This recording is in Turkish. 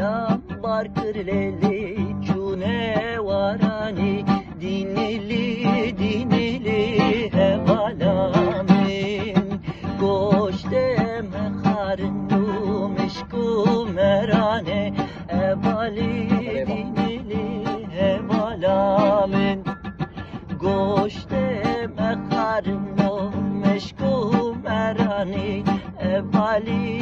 Lam barkır leli cune varani dinili hevalamin goşte mekharnu meşku merane evali dinili hevalamin goşte mekharnu meşku merani evali